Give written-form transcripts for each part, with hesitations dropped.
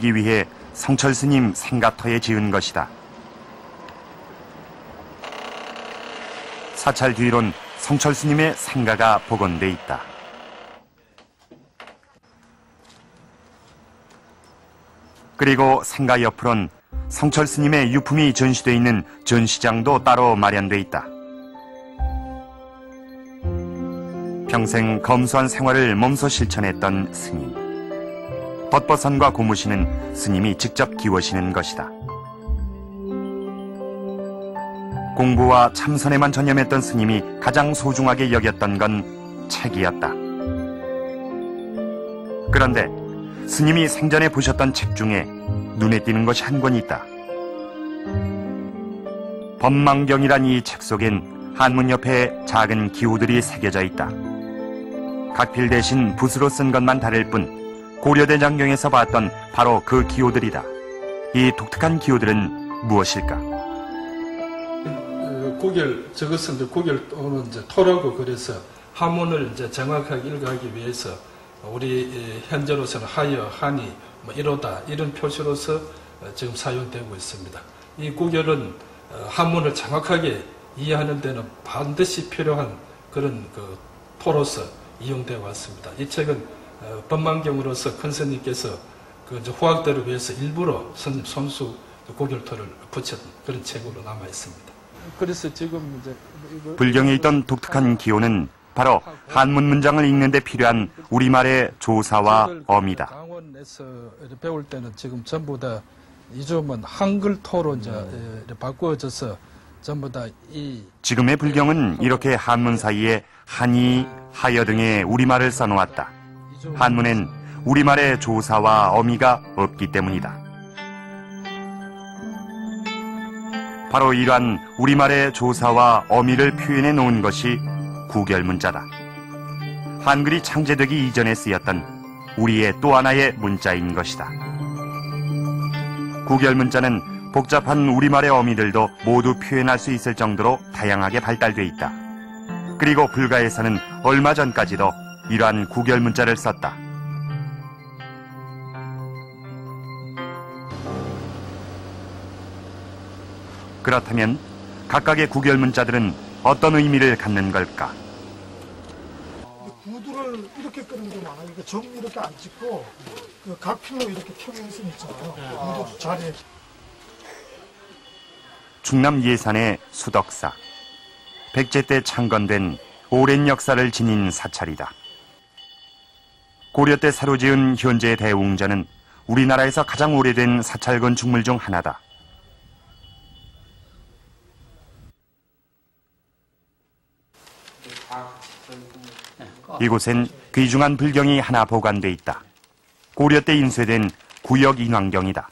기 위해 성철 스님 생가터에 지은 것이다. 사찰 뒤론 성철 스님의 생가가 복원돼 있다. 그리고 생가 옆으론 성철 스님의 유품이 전시돼 있는 전시장도 따로 마련돼 있다. 평생 검소한 생활을 몸소 실천했던 스님. 벗버선과 고무신은 스님이 직접 기워시는 것이다. 공부와 참선에만 전념했던 스님이 가장 소중하게 여겼던 건 책이었다. 그런데 스님이 생전에 보셨던 책 중에 눈에 띄는 것이 한 권 있다. 법망경이란 이 책 속엔 한문 옆에 작은 기호들이 새겨져 있다. 각필 대신 붓으로 쓴 것만 다를 뿐 고려대장경에서 봤던 바로 그 기호들이다. 이 독특한 기호들은 무엇일까? 구결, 저것은 이제 구결 또는 이제 토라고 그래서 한문을 이제 정확하게 읽어가기 위해서 우리 현재로서는 하여, 하니, 뭐 이로다 이런 표시로서 지금 사용되고 있습니다. 이 구결은 한문을 정확하게 이해하는 데는 반드시 필요한 그런 그 토로서 이용되어 왔습니다. 이 책은 법망경으로서 큰 스님께서 그 이제 후학들을 위해서 일부러 손수 구결토를 붙인 그런 책으로 남아 있습니다. 그래서 지금 이제 불경에 있던 독특한 기호는 바로 한문 문장을 읽는 데 필요한 우리말의 조사와 어미다. 강원에서 배울 때는 지금 전부 다 요즘은 한글토로 이제 바꾸어져서 전부 다 이 지금의 불경은 이렇게 한문 사이에 한이, 하여 등의 우리말을 써놓았다. 한문엔 우리말의 조사와 어미가 없기 때문이다. 바로 이러한 우리말의 조사와 어미를 표현해 놓은 것이 구결문자다. 한글이 창제되기 이전에 쓰였던 우리의 또 하나의 문자인 것이다. 구결문자는 복잡한 우리말의 어미들도 모두 표현할 수 있을 정도로 다양하게 발달돼 있다. 그리고 불가에서는 얼마 전까지도 이러한 구결문자를 썼다. 그렇다면 각각의 구결문자들은 어떤 의미를 갖는 걸까? 구두를 이렇게 끄는 게 많아요. 이렇게 정 이렇게 안 찍고 그 각필로 이렇게 펴면서 있잖아요. 구두 자리에. 충남 예산의 수덕사. 백제 때 창건된 오랜 역사를 지닌 사찰이다. 고려 때 새로 지은 현재 대웅전은 우리나라에서 가장 오래된 사찰 건축물 중 하나다. 이곳엔 귀중한 불경이 하나 보관돼 있다. 고려 때 인쇄된 구역인왕경이다.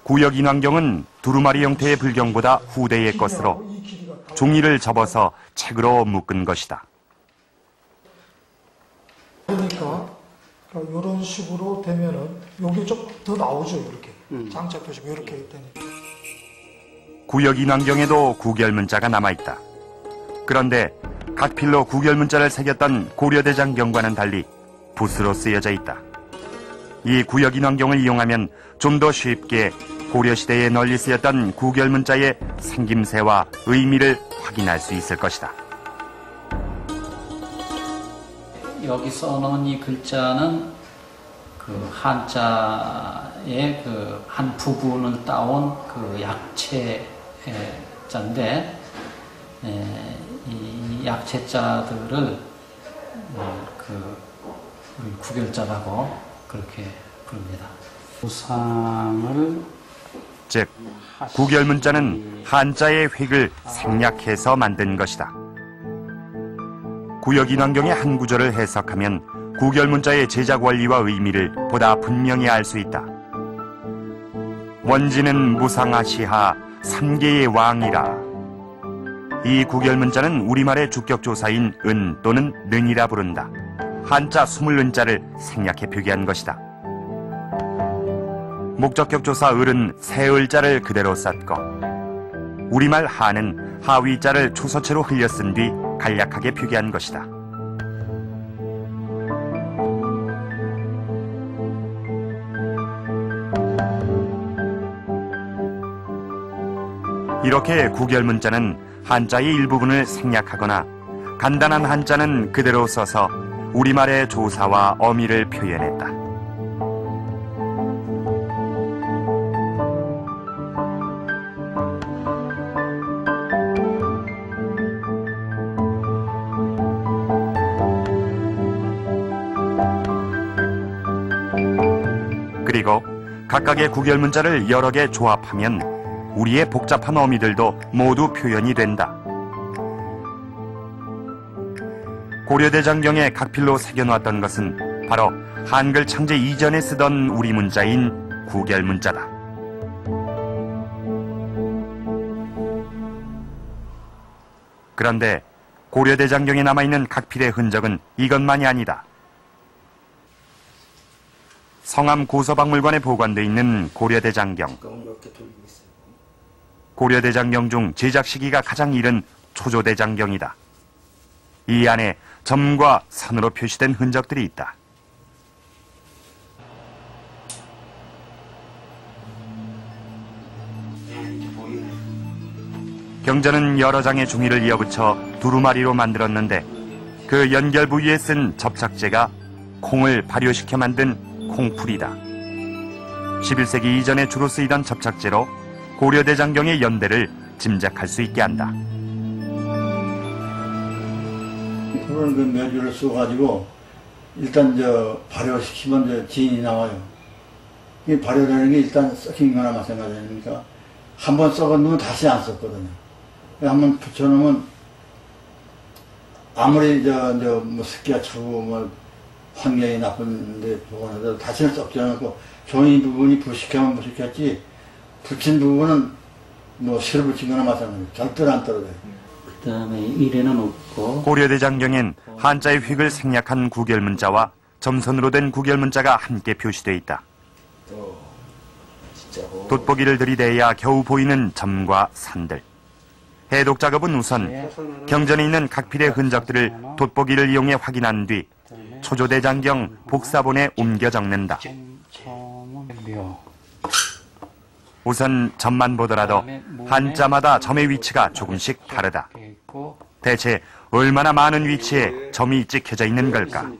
구역인왕경은 두루마리 형태의 불경보다 후대의 것으로 종이를 접어서 책으로 묶은 것이다. 그러니까 이런 식으로 되면은 여기 좀 더 나오죠. 이렇게 장착 표시가 이렇게 되니까. 구역인왕경에도 구결문자가 남아있다. 그런데 각필로 구결문자를 새겼던 고려대장경과는 달리 붓으로 쓰여져 있다. 이 구역인왕경을 이용하면 좀 더 쉽게 고려시대에 널리 쓰였던 구결문자의 생김새와 의미를 확인할 수 있을 것이다. 여기 써놓은 이 글자는 그 한자의 그 한 부분을 따온 그 약체자인데, 이 약체자들을 그 구결자라고 그렇게 부릅니다. 우상을 즉, 구결문자는 한자의 획을 생략해서 만든 것이다. 구역인왕경의 한 구절을 해석하면 구결문자의 제작 원리와 의미를 보다 분명히 알 수 있다. 원지는 무상하시하 삼계의 왕이라. 이 구결문자는 우리말의 주격조사인 은 또는 는이라 부른다. 한자 20은자를 생략해 표기한 것이다. 목적격조사 을은 새을자를 그대로 썼고, 우리말 하는 하위자를 초서체로 흘려 쓴 뒤 간략하게 표기한 것이다. 이렇게 구결문자는 한자의 일부분을 생략하거나 간단한 한자는 그대로 써서 우리말의 조사와 어미를 표현했다. 그리고 각각의 구결문자를 여러 개 조합하면 우리의 복잡한 어미들도 모두 표현이 된다. 고려대장경에 각필로 새겨놓았던 것은 바로 한글 창제 이전에 쓰던 우리 문자인 구결문자다. 그런데 고려대장경에 남아있는 각필의 흔적은 이것만이 아니다. 성암 고서박물관에 보관돼 있는 고려대장경. 고려대장경 중 제작 시기가 가장 이른 초조대장경이다. 이 안에 점과 선으로 표시된 흔적들이 있다. 경전은 여러 장의 종이를 이어붙여 두루마리로 만들었는데 그 연결 부위에 쓴 접착제가 콩을 발효시켜 만든 콩풀이다. 11세기 이전에 주로 쓰이던 접착제로 고려대장경의 연대를 짐작할 수 있게 한다. 그런 그 메주를 써가지고 일단 발효시키면 진이 나와요. 이 발효되는 게 일단 썩힌 거나 마찬가지니까 한번 썩어놓으면 다시 안 썩거든요. 한번 붙여놓으면 아무리 뭐 습기가 차고 뭐 환경이 나쁜데 보관해도 다시는 썩지 않고 종이 부분이 부식하면 부식했지 붙인 부분은 뭐 실을 붙인 거나 마찬가지예요. 절대로 안 떨어져요. 그 다음에 일에는 없고 고려대장경엔 한자의 획을 생략한 구결문자와 점선으로 된 구결문자가 함께 표시되어 있다. 돋보기를 들이대야 겨우 보이는 점과 산들. 해독 작업은 우선 경전에 있는 각필의 흔적들을 돋보기를 이용해 확인한 뒤 초조대장경 복사본에 옮겨 적는다. 우선 점만 보더라도 한자마다 점의 위치가 조금씩 다르다. 대체 얼마나 많은 위치에 점이 찍혀져 있는 걸까?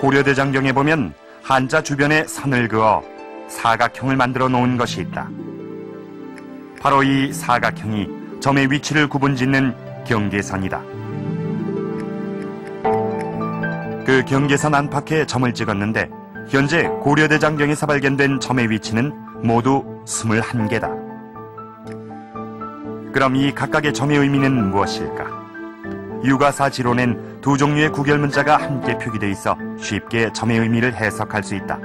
고려대장경에 보면 한자 주변에 선을 그어 사각형을 만들어 놓은 것이 있다. 바로 이 사각형이 점의 위치를 구분짓는 경계선이다. 그 경계선 안팎에 점을 찍었는데 현재 고려대장경에서 발견된 점의 위치는 모두 21개다. 그럼 이 각각의 점의 의미는 무엇일까? 유가사 지론엔 두 종류의 구결문자가 함께 표기되어 있어 쉽게 점의 의미를 해석할 수 있다.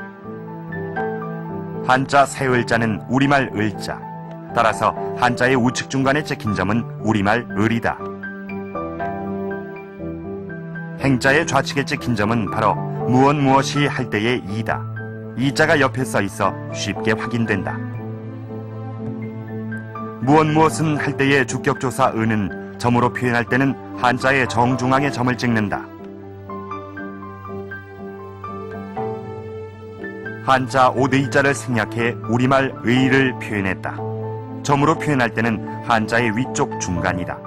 한자 새을자는 우리말 을자, 따라서 한자의 우측 중간에 찍힌 점은 우리말 을이다. 행자의 좌측에 찍힌 점은 바로 무엇이 할 때의 이다. 이자가 옆에 써 있어 쉽게 확인된다. 무엇은 할 때의 주격조사 은은 점으로 표현할 때는 한자의 정중앙에 점을 찍는다. 한자 오대이자를 생략해 우리말 의를 표현했다. 점으로 표현할 때는 한자의 위쪽 중간이다.